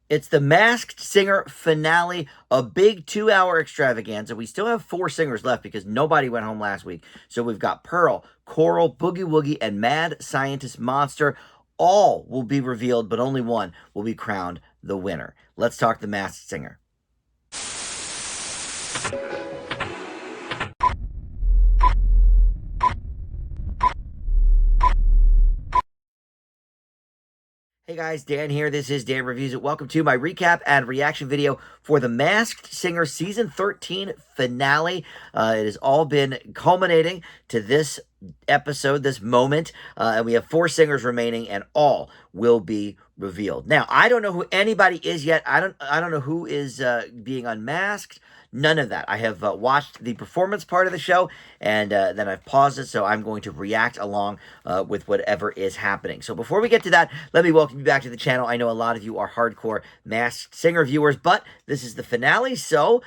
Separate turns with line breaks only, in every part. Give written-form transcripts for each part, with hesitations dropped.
It's the Masked Singer finale, a big 2 hour extravaganza. We still have 4 singers left because nobody went home last week. So we've got Pearl, Coral, Boogie Woogie, and Mad Scientist Monster. All will be revealed, but only one will be crowned the winner. Let's talk the Masked Singer. Hey guys, Dan here. This is Dan Reviews It. Welcome to my recap and reaction video for the Masked Singer Season 13 finale. It has all been culminating to this episode, this moment, and we have 4 singers remaining, and all will be revealed. Now, I don't know who anybody is yet. I don't know who is being unmasked. None of that. I have watched the performance part of the show, and then I've paused it, so I'm going to react along with whatever is happening. So before we get to that, let me welcome you back to the channel. I know a lot of you are hardcore Masked Singer viewers, but this is the finale, so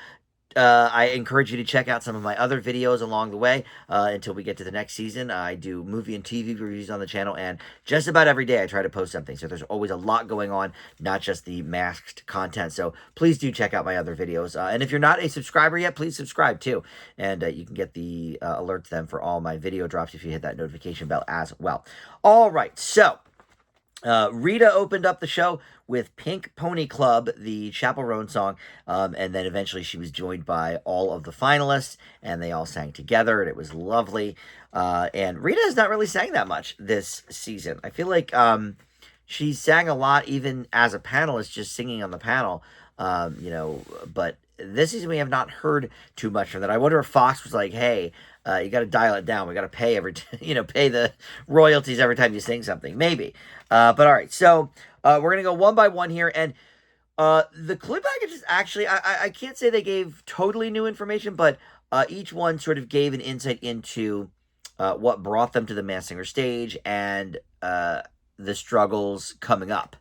I encourage you to check out some of my other videos along the way until we get to the next season. I do movie and TV reviews on the channel, and just about every day I try to post something. So there's always a lot going on, not just the masked content. So please do check out my other videos. And if you're not a subscriber yet, please subscribe too. And you can get the alerts then for all my video drops if you hit that notification bell as well. All right, so Rita opened up the show with Pink Pony Club, the Chaperone song, and then eventually she was joined by all of the finalists, and they all sang together, and it was lovely. And Rita has not really sang that much this season. I feel like she sang a lot even as a panelist, just singing on the panel, but this season we have not heard too much from that. I wonder if Fox was like, hey, you got to dial it down. We got to pay pay the royalties every time you sing something. Maybe. But all right. So we're going to go one by one here. And the clip package is actually, I can't say they gave totally new information, but each one sort of gave an insight into what brought them to the Masked Singer stage and the struggles coming up.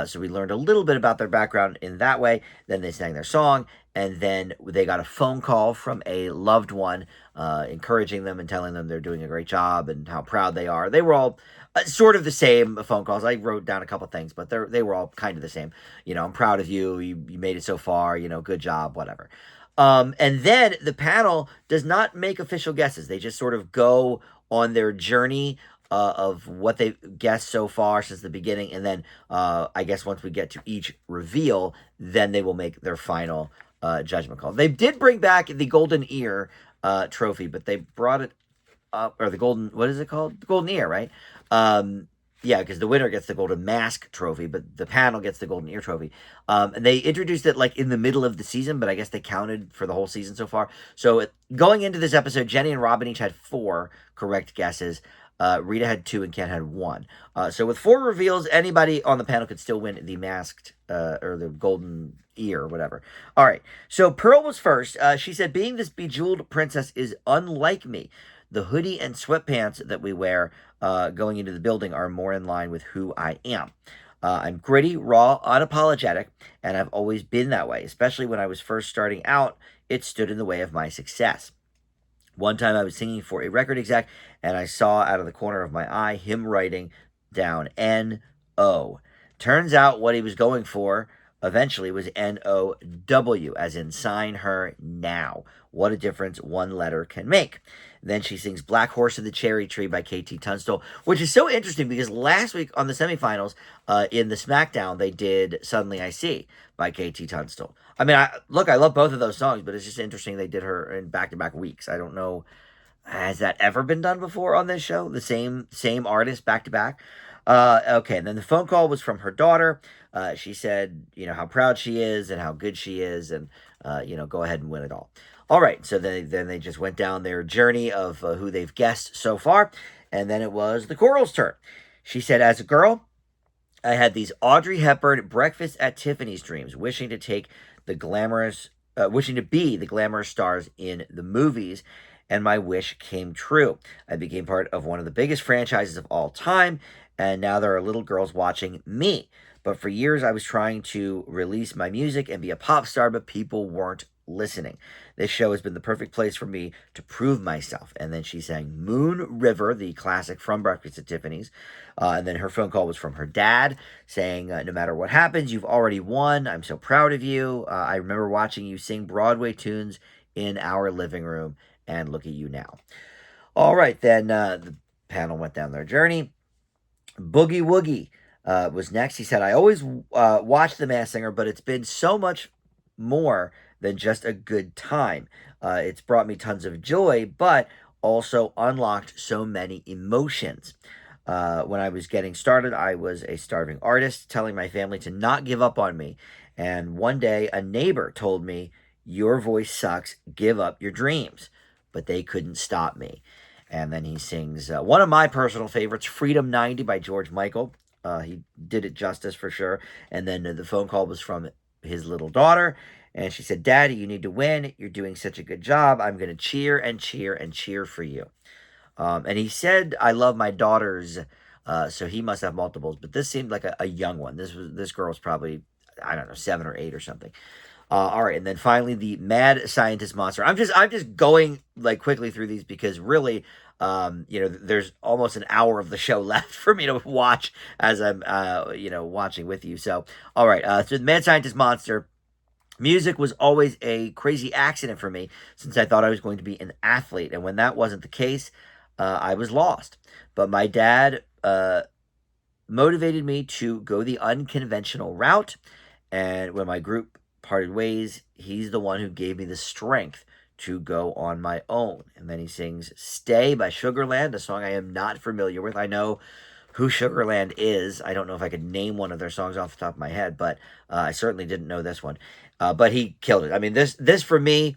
So we learned a little bit about their background in that way. Then they sang their song, and then they got a phone call from a loved one encouraging them and telling them they're doing a great job and how proud they are. They were all sort of the same phone calls. I wrote down a couple things, but they were all kind of the same. I'm proud of you. You made it so far. Good job, whatever. And then the panel does not make official guesses. They just sort of go on their journey of what they've guessed so far since the beginning, and then I guess once we get to each reveal, then they will make their final judgment call. They did bring back the golden ear trophy, but they brought it up, or the golden, what is it called? The golden ear, right? Yeah, because the winner gets the golden mask trophy, but the panel gets the golden ear trophy. And they introduced it like in the middle of the season, but I guess they counted for the whole season so far. So going into this episode, Jenny and Robin each had 4 correct guesses. Rita had 2 and Ken had 1. So with 4 reveals, anybody on the panel could still win the masked or the golden ear or whatever. All right. So Pearl was first. She said, being this bejeweled princess is unlike me. The hoodie and sweatpants that we wear going into the building are more in line with who I am. I'm gritty, raw, unapologetic, and I've always been that way. Especially when I was first starting out, it stood in the way of my success. One time I was singing for a record exec, and I saw out of the corner of my eye him writing down N-O. Turns out what he was going for eventually was N-O-W, as in sign her now. What a difference one letter can make. Then she sings Black Horse of the Cherry Tree by KT Tunstall, which is so interesting because last week on the semifinals, in the SmackDown, they did Suddenly I See by KT Tunstall. I mean, I love both of those songs, but it's just interesting they did her in back-to-back weeks. I don't know, has that ever been done before on this show? The same artist back-to-back? Okay, and then the phone call was from her daughter. She said, how proud she is and how good she is, and, go ahead and win it all. All right, so then they just went down their journey of who they've guessed so far, and then it was the Coral's turn. She said, as a girl, I had these Audrey Hepburn breakfast at Tiffany's dreams, wishing to be the glamorous stars in the movies, and my wish came true. I became part of one of the biggest franchises of all time, and now there are little girls watching me. But for years, I was trying to release my music and be a pop star, but people weren't listening. This show has been the perfect place for me to prove myself. And then she sang Moon River, the classic from Breakfast at Tiffany's. And then her phone call was from her dad saying, no matter what happens, you've already won. I'm so proud of you. I remember watching you sing Broadway tunes in our living room, and look at you now. All right, then the panel went down their journey. Boogie Woogie was next. He said, I always watch The Masked Singer, but it's been so much more than just a good time. It's brought me tons of joy, but also unlocked so many emotions. When I was getting started, I was a starving artist, telling my family to not give up on me. And one day, a neighbor told me, your voice sucks, give up your dreams. But they couldn't stop me. And then he sings one of my personal favorites, Freedom 90 by George Michael. He did it justice for sure. And then the phone call was from his little daughter. And she said, Daddy, you need to win. You're doing such a good job. I'm going to cheer and cheer and cheer for you. And he said, I love my daughters. So he must have multiples. But this seemed like a young one. This girl was probably, I don't know, 7 or 8 or something. All right, and then finally the mad scientist monster. I'm just going like quickly through these because really, there's almost an hour of the show left for me to watch as I'm watching with you. So all right, so the mad scientist monster. Music was always a crazy accident for me since I thought I was going to be an athlete, and when that wasn't the case, I was lost. But my dad motivated me to go the unconventional route, and when my group parted ways, he's the one who gave me the strength to go on my own. And then he sings Stay by Sugarland, a song I am not familiar with. I know who Sugarland is. I don't know if I could name one of their songs off the top of my head, but I certainly didn't know this one. But he killed it. I mean, this for me,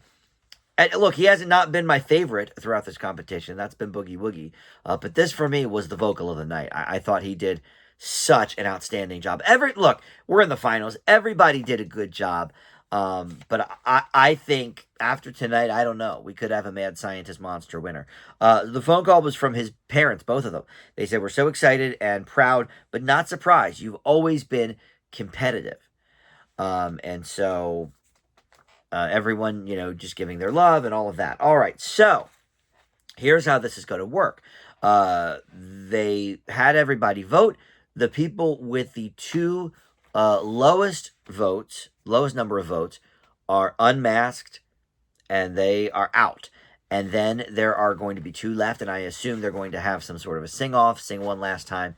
and look, he hasn't not been my favorite throughout this competition. That's been Boogie Woogie. But this for me was the vocal of the night. I thought he did such an outstanding job. Look, we're in the finals. Everybody did a good job. But I think after tonight, I don't know. We could have a mad scientist monster winner. The phone call was from his parents, both of them. They said, we're so excited and proud, but not surprised. You've always been competitive. And so everyone, just giving their love and all of that. All right, so here's how this is going to work. They had everybody vote. The people with the two lowest number of votes are unmasked, and they are out. And then there are going to be 2 left, and I assume they're going to have some sort of a sing-off, sing one last time,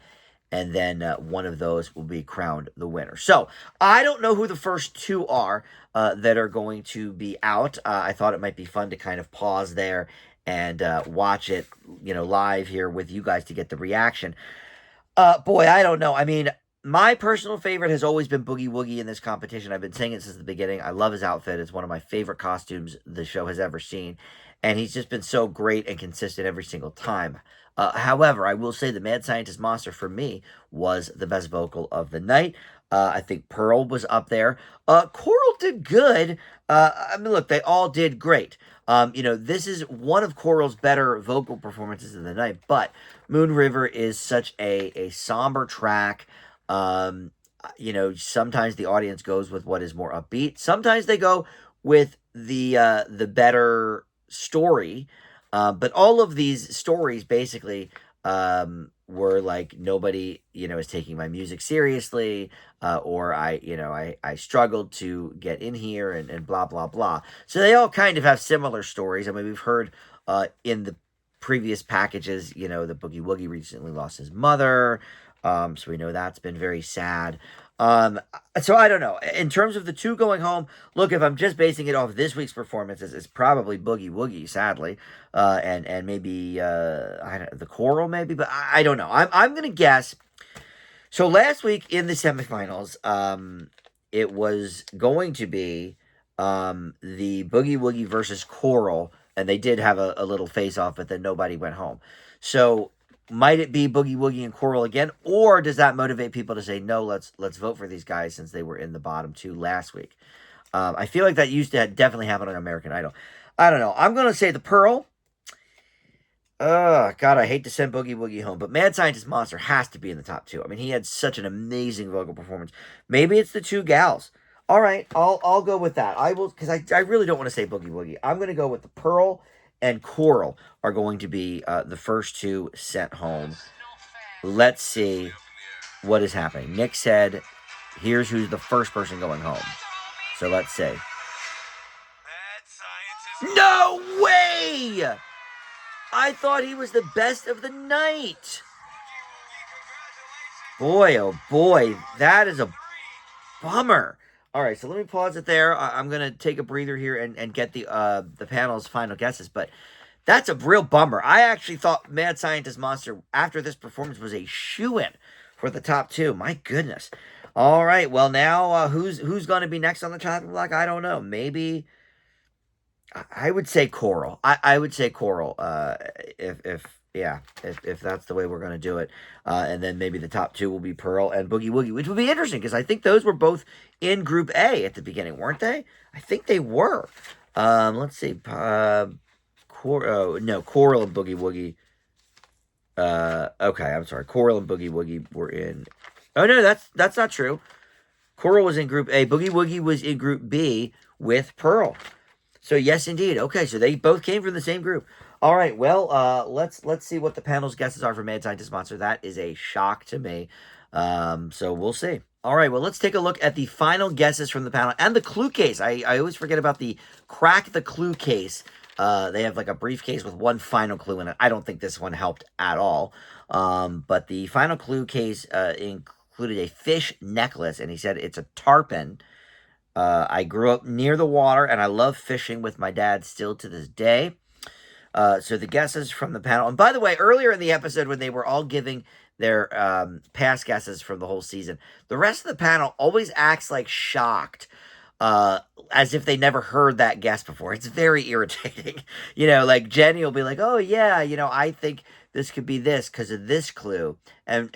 and then one of those will be crowned the winner. So I don't know who the first 2 are that are going to be out. I thought it might be fun to kind of pause there and watch it, live here with you guys to get the reaction. Boy, I don't know. I mean, my personal favorite has always been Boogie Woogie in this competition. I've been saying it since the beginning. I love his outfit. It's one of my favorite costumes the show has ever seen. And he's just been so great and consistent every single time. However, I will say the Mad Scientist Monster for me was the best vocal of the night. I think Pearl was up there. Coral did good. I mean, look, they all did great. This is one of Coral's better vocal performances of the night, but Moon River is such a somber track. Sometimes the audience goes with what is more upbeat. Sometimes they go with the better story. But all of these stories basically were like nobody, is taking my music seriously, or I struggled to get in here and blah, blah, blah. So they all kind of have similar stories. I mean, we've heard in the previous packages, that Boogie Woogie recently lost his mother. So we know that's been very sad. So I don't know. In terms of the 2 going home, look, if I'm just basing it off this week's performances, it's probably Boogie Woogie, sadly, and maybe the Coral, maybe, but I don't know. I'm gonna guess. So last week in the semifinals, it was going to be the Boogie Woogie versus Coral, and they did have a little face off, but then nobody went home. So might it be Boogie Woogie and Coral again, or does that motivate people to say, no, let's vote for these guys since they were in the bottom 2 last week? I feel like that used to definitely happen on American Idol. I don't know. I'm going to say the Pearl. God, I hate to send Boogie Woogie home, but Mad Scientist Monster has to be in the top 2. I mean, he had such an amazing vocal performance. Maybe it's the 2 gals. All right, I'll go with that. I will, because I really don't want to say Boogie Woogie. I'm going to go with the Pearl and Coral are going to be the first two sent home. Let's see what is happening. Nick said, here's who's the first person going home. So let's see. No way! I thought he was the best of the night. Boy, oh boy, that is a bummer. All right, so let me pause it there. I'm gonna take a breather here and get the panel's final guesses, but that's a real bummer. I actually thought Mad Scientist Monster after this performance was a shoo-in for the top two. My goodness. All right, well now who's going to be next on the chopping block? I don't know. Maybe I would say Coral. I would say Coral. If that's the way we're going to do it. And then maybe the top two will be Pearl and Boogie Woogie, which would be interesting because I think those were both in Group A at the beginning, weren't they? I think they were. Let's see. Coral and Boogie Woogie. Okay, I'm sorry. Coral and Boogie Woogie were in. Oh no, that's not true. Coral was in Group A. Boogie Woogie was in Group B with Pearl. So yes, indeed. Okay, so they both came from the same group. All right, well, let's see what the panel's guesses are for Mad Scientist Monster. That is a shock to me. So we'll see. All right, well, let's take a look at the final guesses from the panel and the clue case. I always forget about the crack the clue case. They have like a briefcase with one final clue in it. I don't think this one helped at all. But the final clue case included a fish necklace, and he said it's a tarpon. I grew up near the water, and I love fishing with my dad still to this day. So the guesses from the panel. And by the way, earlier in the episode when they were all giving their past guesses from the whole season, the rest of the panel always acts like shocked, as if they never heard that guess before. It's very irritating. Like Jenny will be like, oh, yeah, I think this could be this because of this clue. And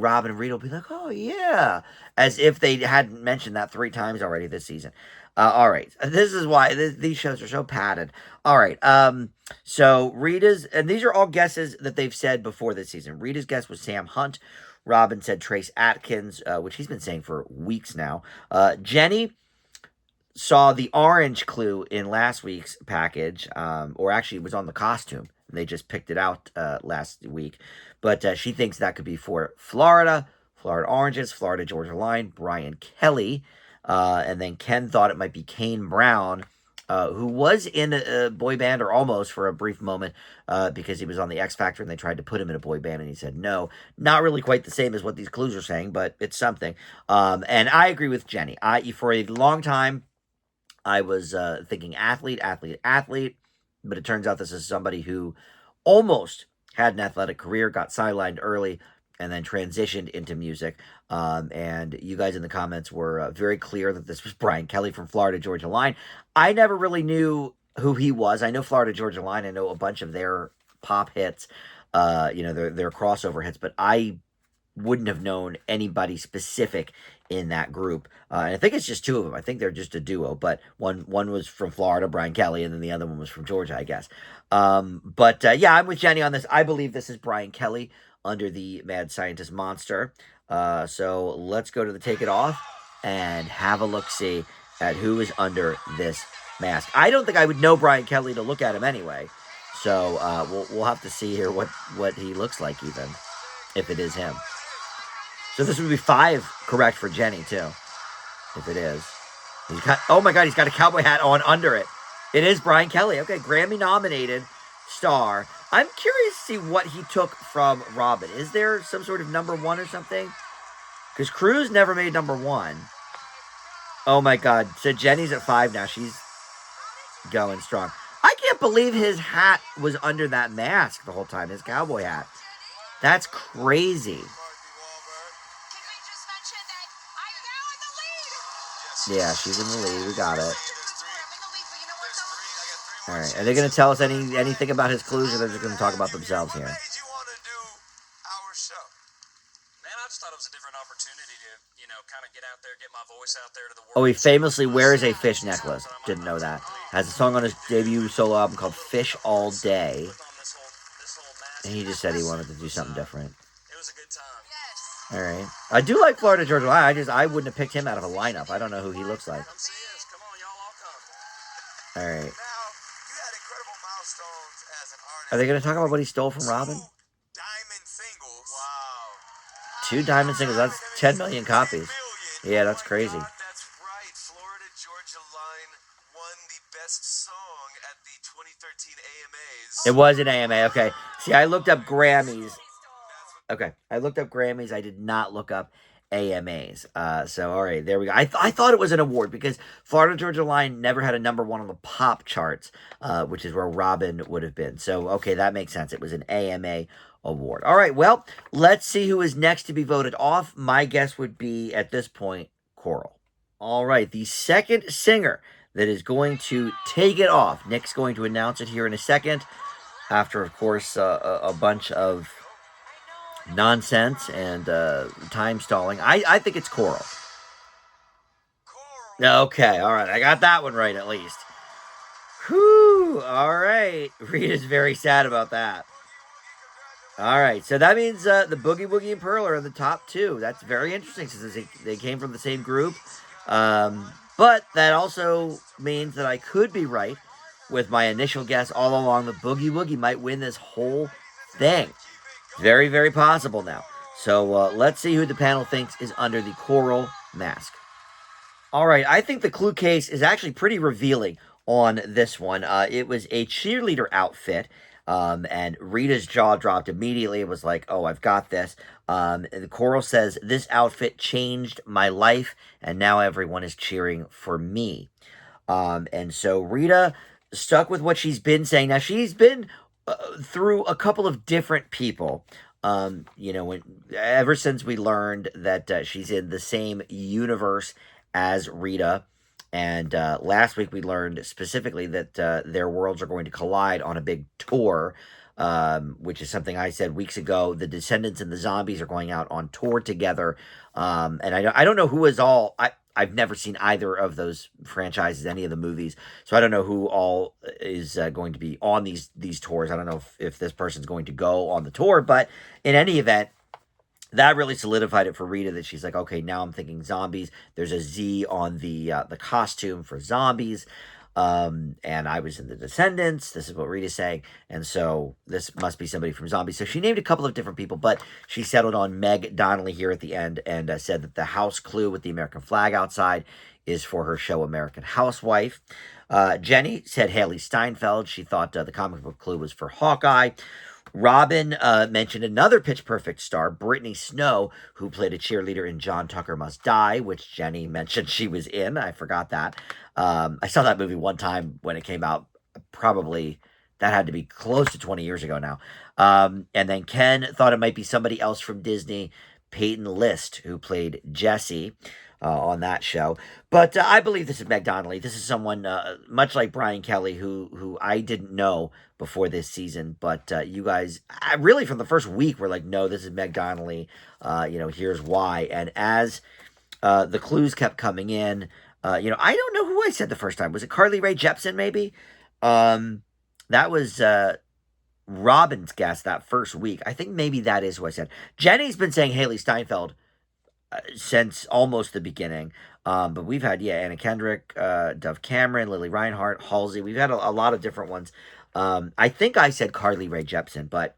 Rob and Rita will be like, oh, yeah, as if they hadn't mentioned that 3 times already this season. All right. This is why these shows are so padded. All right. So Rita's, and these are all guesses that they've said before this season. Rita's guess was Sam Hunt. Robin said Trace Atkins, which he's been saying for weeks now. Jenny saw the orange clue in last week's package, or actually it was on the costume. They just picked it out last week. But she thinks that could be for Florida Oranges, Florida Georgia Line, Brian Kelly. And then Ken thought it might be Kane Brown, who was in a boy band, or almost for a brief moment, because he was on the X Factor and they tried to put him in a boy band and he said no. Not really quite the same as what these clues are saying, but it's something. And I agree with Jenny. For a long time, I was thinking athlete, but it turns out this is somebody who almost had an athletic career, got sidelined early, and then transitioned into music. And you guys in the comments were very clear that this was Brian Kelly from Florida Georgia Line. I never really knew who he was. I know Florida Georgia Line. I know a bunch of their pop hits, their crossover hits, but I wouldn't have known anybody specific in that group. And I think it's just 2 of them. I think they're just a duo, but one was from Florida, Brian Kelly, and then the other one was from Georgia, I guess. Yeah, I'm with Jenny on this. I believe this is Brian Kelly under the Mad Scientist Monster. So let's go to the Take It Off and have a look-see at who is under this mask. I don't think I would know Brian Kelly to look at him anyway. So we'll have to see here what he looks like, even if it is him. So this would be 5 correct for Jenny, too, if it is. Oh, my God, he's got a cowboy hat on under it. It is Brian Kelly. Okay, Grammy-nominated star. I'm curious to see what he took from Robin. Is there some sort of number 1 or something? Because Cruz never made number 1. Oh, my God. So Jenny's at 5 now. She's going strong. I can't believe his hat was under that mask the whole time, his cowboy hat. That's crazy. Yeah, she's in the lead. We got it. All right. Are they going to tell us anything about his clues, or they're just going to talk about themselves here? Oh, he famously wears a fish necklace. Didn't know that. Has a song on his debut solo album called Fish All Day. And he just said he wanted to do something different. It was a good time. All right. I do like Florida Georgia Line. I wouldn't have picked him out of a lineup. I don't know who he looks like. All right. Are they going to talk about what he stole from Robin?
Diamond singles. Wow.
2 diamond singles. That's 10 million copies. Yeah, that's crazy.
That's right. Florida Georgia Line won the best song at the 2013 AMAs.
It was an AMA. Okay. See, I looked up Grammys. Okay. I looked up Grammys. I did not look up AMAs. So, all right. There we go. I thought it was an award because Florida Georgia Line never had a #1 on the pop charts, which is where Robin would have been. So, okay, that makes sense. It was an AMA award. All right. Well, let's see who is next to be voted off. My guess would be, at this point, Coral. All right. The second singer that is going to take it off. Nick's going to announce it here in a second after, of course, a bunch of nonsense and time stalling. I think it's Coral. Okay, all right. I got that one right at least. Whew, all right. Rita's very sad about that. All right, so that means the Boogie Woogie and Pearl are in the top 2. That's very interesting since they came from the same group. But that also means that I could be right with my initial guess all along. The Boogie Woogie might win this whole thing. Very, very possible now. So let's see who the panel thinks is under the Coral mask. All right, I think the clue case is actually pretty revealing on this one. It was a cheerleader outfit. And Rita's jaw dropped immediately. It was like, oh, I've got this. And Coral says, this outfit changed my life, and now everyone is cheering for me. And so Rita stuck with what she's been saying. Now, she's been through a couple of different people. Ever since we learned that she's in the same universe as Rita. And last week we learned specifically that their worlds are going to collide on a big tour, which is something I said weeks ago. The Descendants and the Zombies are going out on tour together. And I don't know who is all... I've never seen either of those franchises, any of the movies. So I don't know who all is going to be on these tours. I don't know if this person's going to go on the tour. But in any event, that really solidified it for Rita that she's like, okay, now I'm thinking zombies. There's a Z on the costume for zombies. And I was in the Descendants. This is what Rita's saying. And so this must be somebody from Zombies. So she named a couple of different people, but she settled on Meg Donnelly here at the end and said that the house clue with the American flag outside is for her show American Housewife. Jenny said Haley Steinfeld. She thought the comic book clue was for Hawkeye. Robin mentioned another Pitch Perfect star, Brittany Snow, who played a cheerleader in John Tucker Must Die, which Jenny mentioned she was in. I forgot that. I saw that movie one time when it came out. Probably, that had to be close to 20 years ago now. And then Ken thought it might be somebody else from Disney, Peyton List, who played Jessie on that show. But I believe this is Meg Donnelly. This is someone, much like Brian Kelly, who I didn't know before this season. But you guys, really from the first week, were like, no, this is Meg Donnelly. Here's why. And as the clues kept coming in, I don't know who I said the first time. Was it Carly Rae Jepsen, maybe? That was Robin's guess that first week. I think maybe that is who I said. Jenny's been saying Haley Steinfeld since almost the beginning. But we've had, Anna Kendrick, Dove Cameron, Lily Reinhart, Halsey. We've had a lot of different ones. I think I said Carly Rae Jepsen, but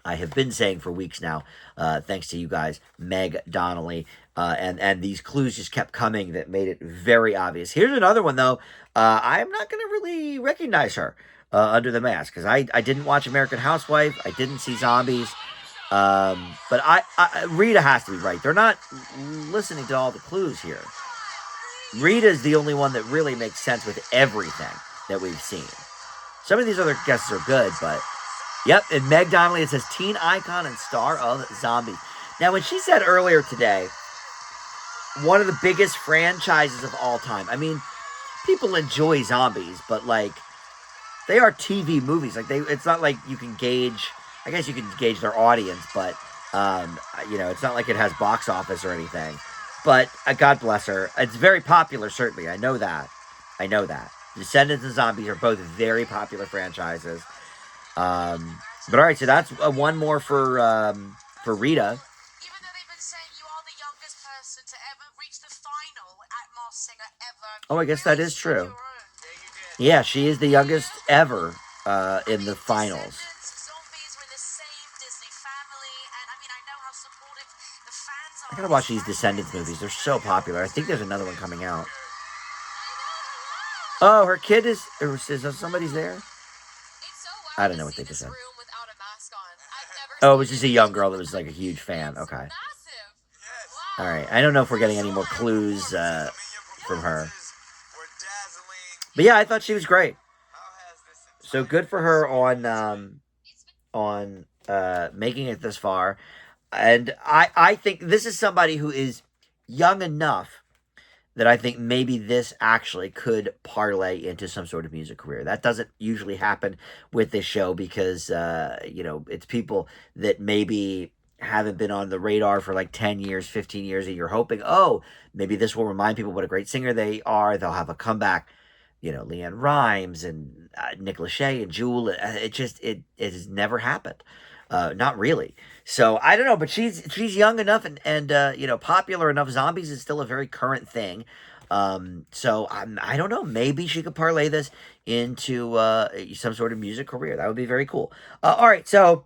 I have been saying for weeks now, thanks to you guys, Meg Donnelly. And these clues just kept coming that made it very obvious. Here's another one, though. I'm not going to really recognize her under the mask because I didn't watch American Housewife. I didn't see Zombies. But Rita has to be right. They're not listening to all the clues here. Rita's the only one that really makes sense with everything that we've seen. Some of these other guesses are good, but... Yep, and Meg Donnelly, it says teen icon and star of Zombies. Now, when she said earlier today, one of the biggest franchises of all time. I mean, people enjoy Zombies, but, they are TV movies. It's not like you can gauge... I guess you can gauge their audience, but, it's not like it has box office or anything. But, God bless her. It's very popular, certainly. I know that. Descendants and Zombies are both very popular franchises. But, all right, so that's one more for Rita.
Even though they've been saying
Oh, I guess that is true. Yeah, she is the youngest ever in the finals. I gotta watch these Descendants movies. They're so popular. I think there's another one coming out. Oh, her kid is somebody's there? I don't know what they just said. Oh, it was just a young girl that was like a huge fan. Okay. All right. I don't know if we're getting any more clues from her. But yeah, I thought she was great. So good for her on making it this far. And I think this is somebody who is young enough that I think maybe this actually could parlay into some sort of music career. That doesn't usually happen with this show because, it's people that maybe haven't been on the radar for like 10 years, 15 years, and you're hoping, oh, maybe this will remind people what a great singer they are. They'll have a comeback. Leanne Rimes and Nick Lachey and Jewel. It has never happened. Not really. So I don't know, but she's young enough and popular enough. Zombies is still a very current thing. So I don't know. Maybe she could parlay this into some sort of music career. That would be very cool. All right, so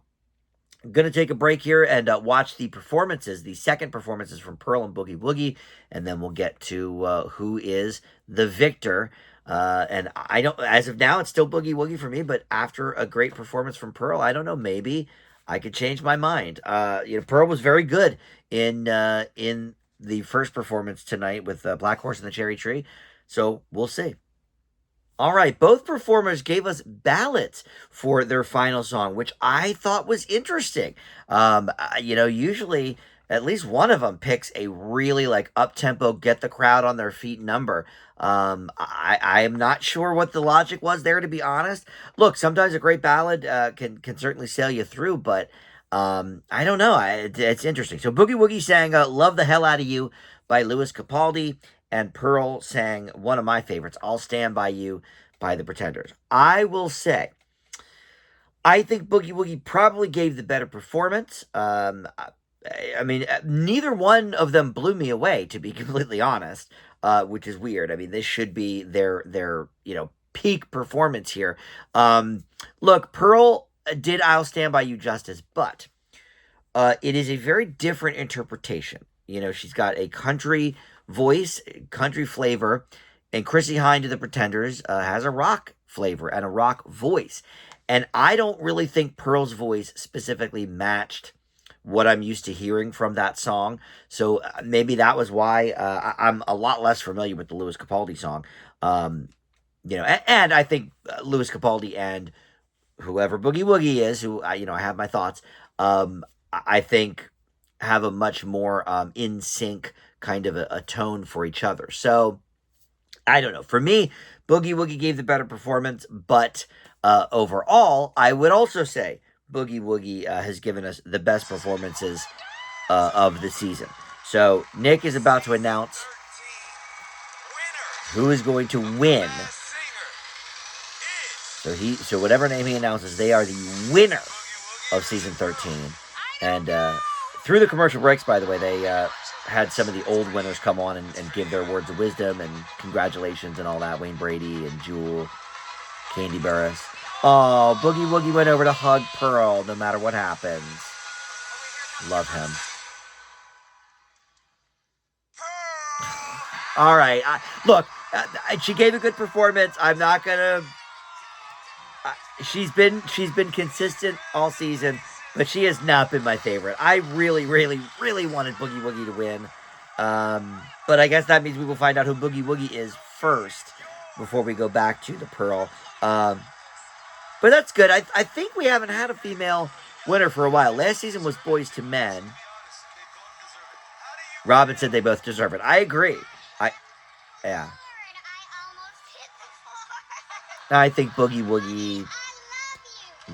I'm going to take a break here and watch the performances, the second performances from Pearl and Boogie Woogie, and then we'll get to who is the victor. And I don't, as of now, it's still Boogie Woogie for me, but after a great performance from Pearl, I don't know, maybe I could change my mind. Pearl was very good in the first performance tonight with Black Horse and the Cherry Tree, so we'll see. All right, both performers gave us ballads for their final song, which I thought was interesting. Usually at least one of them picks a really like up tempo, get the crowd on their feet number. I am not sure what the logic was there, to be honest. Look, sometimes a great ballad can certainly sail you through, but I don't know. It's interesting. So Boogie Woogie sang "Love the Hell Out of You" by Louis Capaldi. And Pearl sang one of my favorites, I'll Stand By You by the Pretenders. I will say, I think Boogie Woogie probably gave the better performance. I mean, neither one of them blew me away, to be completely honest, which is weird. I mean, this should be their peak performance here. Look, Pearl did I'll Stand By You justice, but it is a very different interpretation. She's got a country voice, country flavor, and Chrissy Hynde of the Pretenders has a rock flavor and a rock voice. And I don't really think Pearl's voice specifically matched what I'm used to hearing from that song. So maybe that was why I'm a lot less familiar with the Louis Capaldi song. And I think Louis Capaldi and whoever Boogie Woogie is, who I have my thoughts. I think have a much more in sync kind of a tone for each other. So I don't know. For me, Boogie Woogie gave the better performance, but overall, I would also say Boogie Woogie has given us the best performances of the season. So Nick is about to announce who is going to win. So whatever name he announces, they are the winner of season 13. And through the commercial breaks, by the way, they had some of the old winners come on and give their words of wisdom and congratulations and all that. Wayne Brady and Jewel, Candy Burris. Oh, Boogie Woogie went over to hug Pearl no matter what happens. Love him. All right. Look, she gave a good performance. I'm not going to... She's been consistent all season, but she has not been my favorite. I really, really, really wanted Boogie Woogie to win. But I guess that means we will find out who Boogie Woogie is first before we go back to the Pearl. But that's good. I think we haven't had a female winner for a while. Last season was Boys to Men. Robin said they both deserve it. I agree. Yeah. I think Boogie Woogie...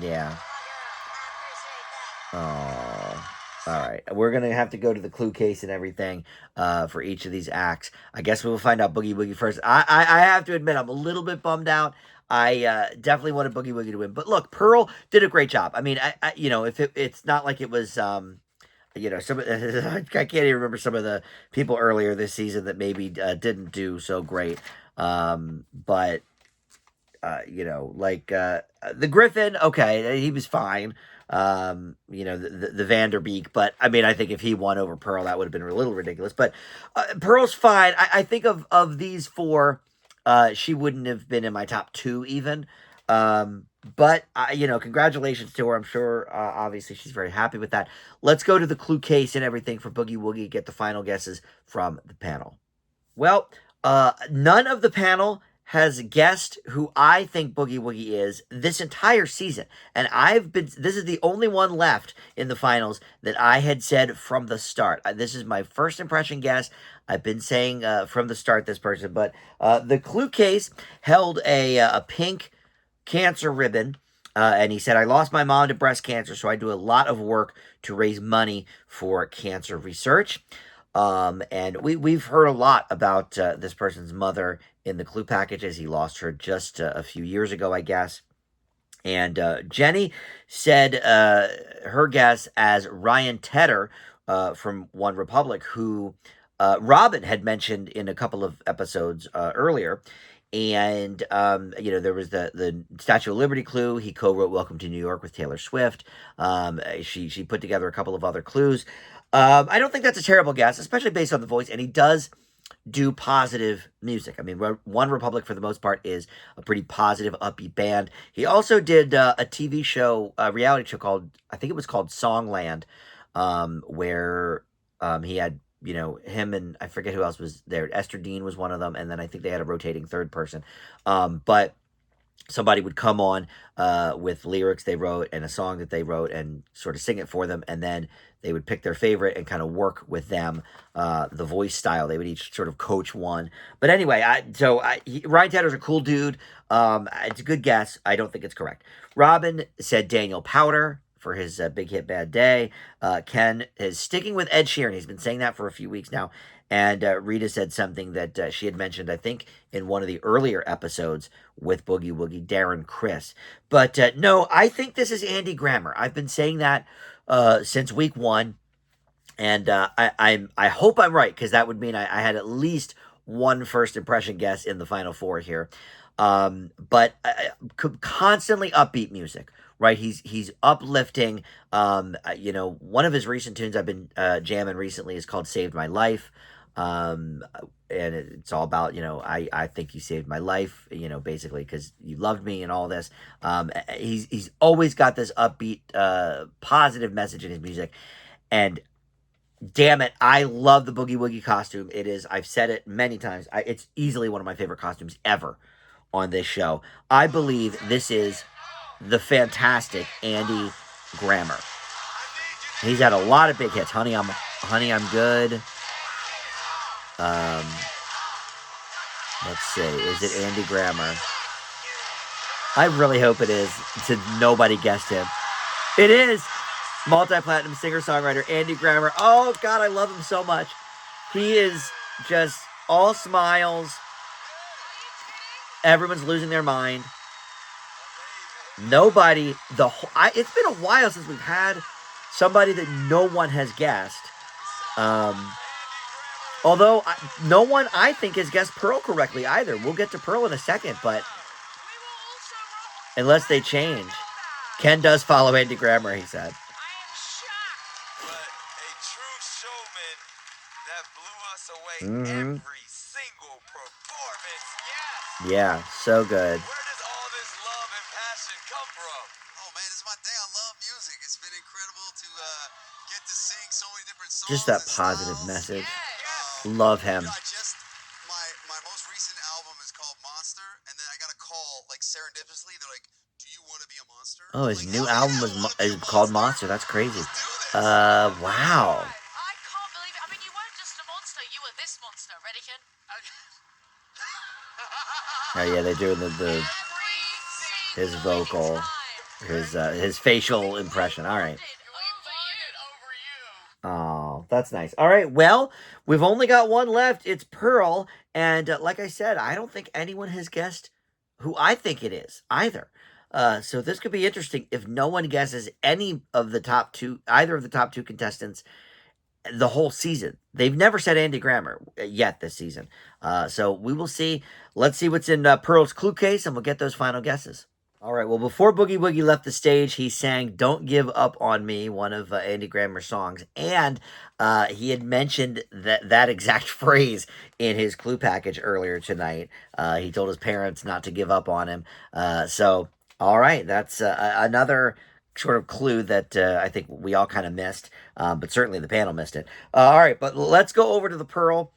Yeah. Oh, all right. We're gonna have to go to the clue case and everything for each of these acts. I guess we will find out Boogie Woogie first. I have to admit I'm a little bit bummed out. I definitely wanted Boogie Woogie to win, but look, Pearl did a great job. I mean, if it's not like it was some I can't even remember some of the people earlier this season that maybe didn't do so great. But like the Griffin, okay, he was fine. The Vanderbeek, but I mean, I think if he won over Pearl, that would have been a little ridiculous. But Pearl's fine. I think of these four, she wouldn't have been in my top two even. But congratulations to her. I'm sure, obviously, she's very happy with that. Let's go to the clue case and everything for Boogie Woogie. Get the final guesses from the panel. Well, none of the panel has guessed who I think Boogie Woogie is this entire season. And this is the only one left in the finals that I had said from the start. This is my first impression guess. I've been saying from the start this person, but the clue case held a pink cancer ribbon. And he said, I lost my mom to breast cancer, so I do a lot of work to raise money for cancer research. And we've heard a lot about this person's mother in the clue packages. He lost her just a few years ago, I guess. And Jenny said her guess as Ryan Tedder from One Republic, who Robin had mentioned in a couple of episodes earlier. And there was the Statue of Liberty clue. He co-wrote "Welcome to New York" with Taylor Swift. She put together a couple of other clues. I don't think that's a terrible guess, especially based on the voice. And he does do positive music. I mean, One Republic, for the most part, is a pretty positive, upbeat band. He also did a TV show, a reality show called, I think it was called Songland, where he had, him and I forget who else was there. Esther Dean was one of them, and then I think they had a rotating third person. But somebody would come on with lyrics they wrote and a song that they wrote and sort of sing it for them, and then they would pick their favorite and kind of work with them the voice style. They would each sort of coach one. But anyway, Ryan Tedder's a cool dude. It's a good guess. I don't think it's correct. Robin said Daniel Powter for his big hit Bad Day. Ken is sticking with Ed Sheeran. He's been saying that for a few weeks now. And Rita said something that she had mentioned, I think, in one of the earlier episodes with Boogie Woogie, Darren Criss. But no, I think this is Andy Grammer. I've been saying that since week one. And I hope I'm right, because that would mean I had at least one first impression guess in the final four here. But constantly upbeat music, right? He's uplifting. One of his recent tunes I've been jamming recently is called "Saved My Life." And it's all about, I think you saved my life, basically because you loved me and all this. He's always got this upbeat, positive message in his music. And damn it, I love the Boogie Woogie costume. It is, I've said it many times, it's easily one of my favorite costumes ever on this show. I believe this is the fantastic Andy Grammer. He's had a lot of big hits. Honey, I'm Good. Let's see. Is it Andy Grammer? I really hope it is, since nobody guessed him. It is multi-platinum singer-songwriter Andy Grammer. Oh, God, I love him so much. He is just all smiles. Everyone's losing their mind. Nobody, it's been a while since we've had somebody that no one has guessed. Although no one, I think, has guessed Pearl correctly either. We'll get to Pearl in a second, but unless they change. Ken does follow Andy Grammer, he said.
But a true showman that blew us away every single performance. Yes.
Yeah, so good.
Where does all this love and passion come from? Oh man, this is my thing. I love music. It's been incredible to get to sing so many different songs.
Just that positive message. Love him.
My most recent album is called Monster, and then I got a call like serendipitously. They're like, "Do you want to be a monster?"
Oh, his new album is called Monster. That's crazy. Wow.
I can't believe it. I mean, you weren't just a monster. You were this monster. Ready, Ken?
Oh yeah, they're doing his vocal, his facial impression. All right. Oh, that's nice. All right, well, we've only got one left. It's Pearl, and like I said, I don't think anyone has guessed who I think it is either. So this could be interesting if no one guesses any of the top two, either of the top two contestants the whole season. They've never said Andy Grammer yet this season. So we will see. Let's see what's in Pearl's clue case, and we'll get those final guesses. All right. Well, before Boogie Woogie left the stage, he sang "Don't Give Up on Me," one of Andy Grammer's songs, and he had mentioned that exact phrase in his clue package earlier tonight. He told his parents not to give up on him. So, all right, that's another sort of clue that I think we all kind of missed, but certainly the panel missed it. All right, but let's go over to the Pearl.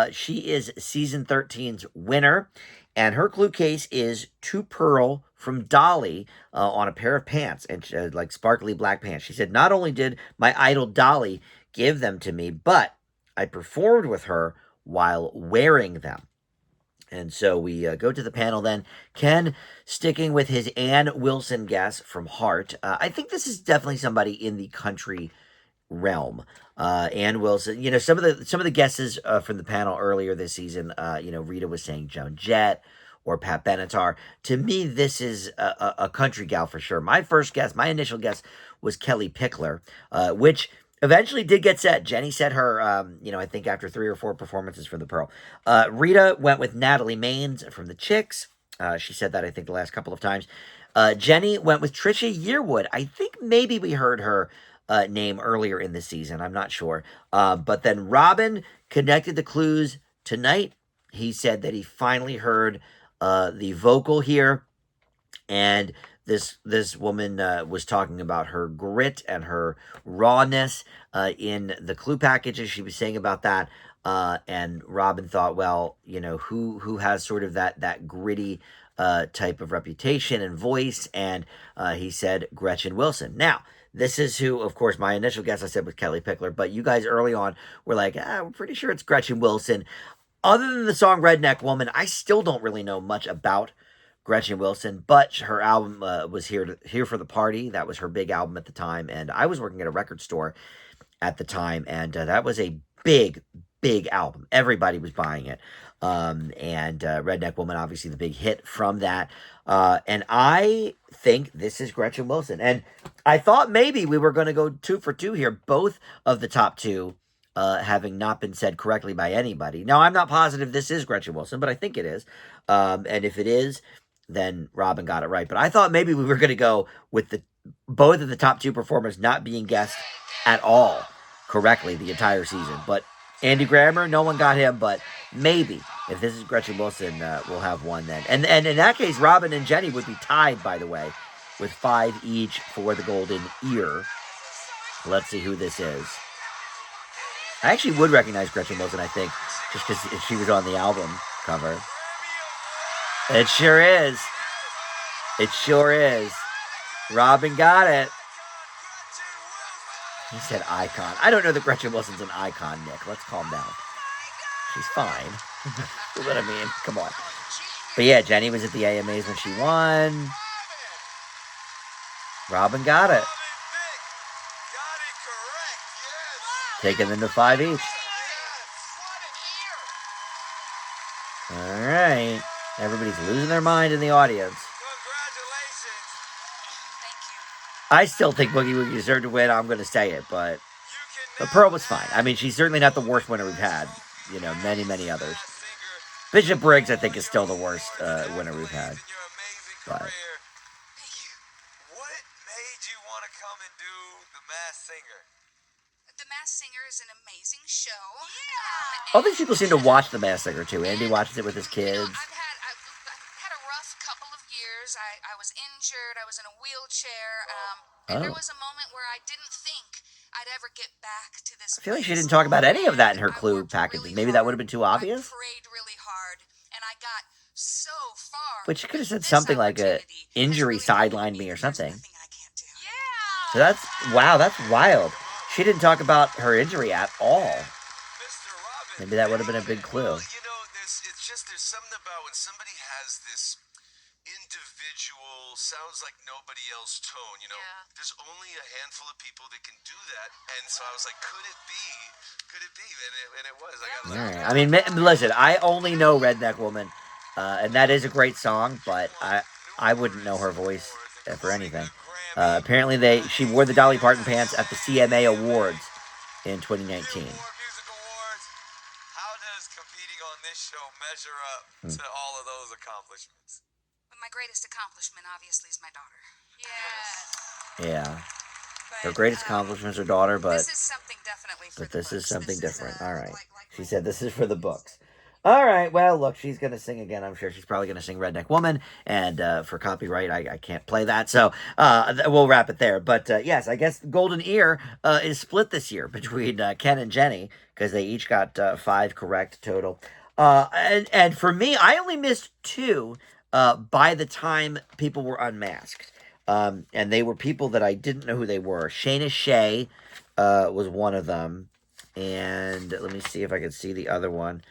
She is season 13's winner, and her clue case is to Pearl from Dolly on a pair of pants, and like sparkly black pants. She said, "Not only did my idol Dolly give them to me, but I performed with her while wearing them." And so we go to the panel then. Ken sticking with his Ann Wilson guess from Heart. I think this is definitely somebody in the country realm. Ann Wilson, some of the guesses from the panel earlier this season, Rita was saying Joan Jett or Pat Benatar. To me, this is a country gal for sure. My initial guess was Kelly Pickler, which eventually did get set. Jenny said her, I think after 3 or 4 performances from the Pearl. Rita went with Natalie Maines from the Chicks. She said that, I think, the last couple of times. Jenny went with Trisha Yearwood. I think maybe we heard her name earlier in the season. I'm not sure. But then Robin connected the clues tonight. He said that he finally heard the vocal here. And this woman was talking about her grit and her rawness in the clue packages. She was saying about that, and Robin thought, well, who has sort of that gritty type of reputation and voice, and he said Gretchen Wilson. Now, this is who, of course, my initial guess I said was Kelly Pickler, but you guys early on were like, we're pretty sure it's Gretchen Wilson. Other than the song Redneck Woman, I still don't really know much about Gretchen Wilson, but her album was Here for the Party. That was her big album at the time, and I was working at a record store at the time, and that was a big album. Everybody was buying it, and Redneck Woman, obviously the big hit from that, and I think this is Gretchen Wilson, and I thought maybe we were going to go 2 for 2 here, both of the top 2 having not been said correctly by anybody. Now, I'm not positive this is Gretchen Wilson, but I think it is, and if it is, then Robin got it right. But I thought maybe we were going to go with both of the top 2 performers not being guessed at all correctly the entire season. But Andy Grammer, no one got him, but maybe if this is Gretchen Wilson, we'll have one then. And in that case, Robin and Jenny would be tied, by the way, with 5 each for the golden ear. Let's see who this is. I actually would recognize Gretchen Wilson, I think, just because she was on the album cover. It sure is. It sure is. Robin got it. He said icon. I don't know that Gretchen Wilson's an icon, Nick. Let's calm down. She's fine. But I mean, come on. But yeah, Jenny was at the AMAs when she won. Robin got it. Taking them to 5 each. All right. Everybody's losing their mind in the audience.
Congratulations.
Thank you.
I still think Boogie Woogie deserved to win. I'm going to say it, but Pearl was fine. I mean, she's certainly not the worst winner we've had. Many others. Bishop Briggs, I think, is still the worst winner we've had. But
What made you want to come and do The Masked Singer?
The Masked Singer is an amazing show.
all these people seem to watch The Masked Singer too. Andy watches it with his kids.
I've had a rough couple of years. I was injured. I was in a wheelchair. And there was a moment where I didn't think I'd ever get back to this.
I feel like she didn't talk about any of that in her clue packaging. Maybe that would have been too obvious.
I prayed really hard, and I got so far.
But she could have said something like a injury sidelined me or something.
Yeah.
So that's wild. She didn't talk about her injury at all. Maybe that would have been a big clue.
There's something about when somebody has this individual, sounds like nobody else tone, there's only a handful of people that can do that. And so I was like, could it be? And it was.
All right. I mean, listen, I only know Redneck Woman, and that is a great song, but I wouldn't know her voice for anything. Apparently, she wore the Dolly Parton pants at the CMA Awards in 2019.
How does competing on this show measure up to all of those accomplishments?
But my greatest accomplishment, obviously, is my daughter. Yes.
Yeah.
But,
Her greatest accomplishment is her daughter, but
this is something definitely for
but
the
this is
books.
something
This
different.
is,
All right.
like
She said this is for the books. All right. Well, look, she's going to sing again. I'm sure she's probably going to sing Redneck Woman. And for copyright, I can't play that. So we'll wrap it there. But yes, I guess Golden Ear is split this year between Ken and Jenny because they each got 5 correct total. And for me, I only missed 2 by the time people were unmasked. And they were people that I didn't know who they were. Shayna Shea was one of them. And let me see if I can see the other one.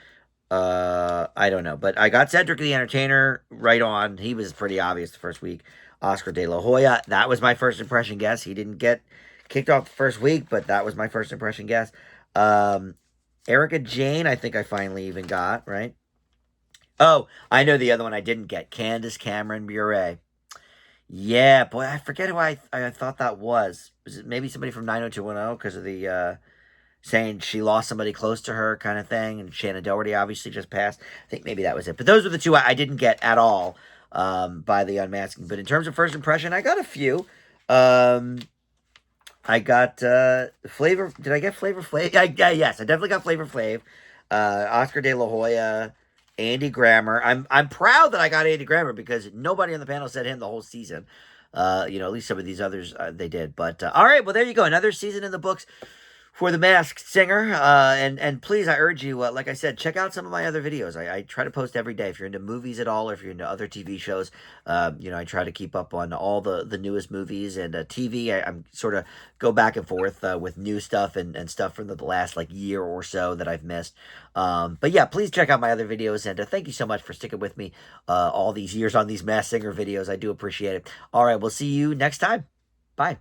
I don't know. But I got Cedric the Entertainer right on. He was pretty obvious the first week. Oscar De La Hoya, that was my first impression guess. He didn't get kicked off the first week, but that was my first impression guess. Erica Jane, I think I finally even got, right? Oh, I know the other one I didn't get. Candace Cameron Bure. Yeah, boy, I forget who I thought that was. Was it maybe somebody from 90210 because of the saying she lost somebody close to her kind of thing, and Shannon Doherty obviously just passed. I think maybe that was it. But those were the 2 I didn't get at all by the unmasking. But in terms of first impression, I got a few. I got Flavor. Did I get Flavor Flav? Yes, I definitely got Flavor Flav. Oscar De La Hoya, Andy Grammer. I'm proud that I got Andy Grammer because nobody on the panel said him the whole season. At least some of these others they did. But all right, well there you go, another season in the books for the Masked Singer. And please, I urge you, like I said, check out some of my other videos. I try to post every day. If you're into movies at all, or if you're into other TV shows, I try to keep up on all the newest movies and TV. I'm sort of go back and forth with new stuff and stuff from the last like year or so that I've missed. But yeah, please check out my other videos. And thank you so much for sticking with me all these years on these Masked Singer videos. I do appreciate it. All right, we'll see you next time. Bye.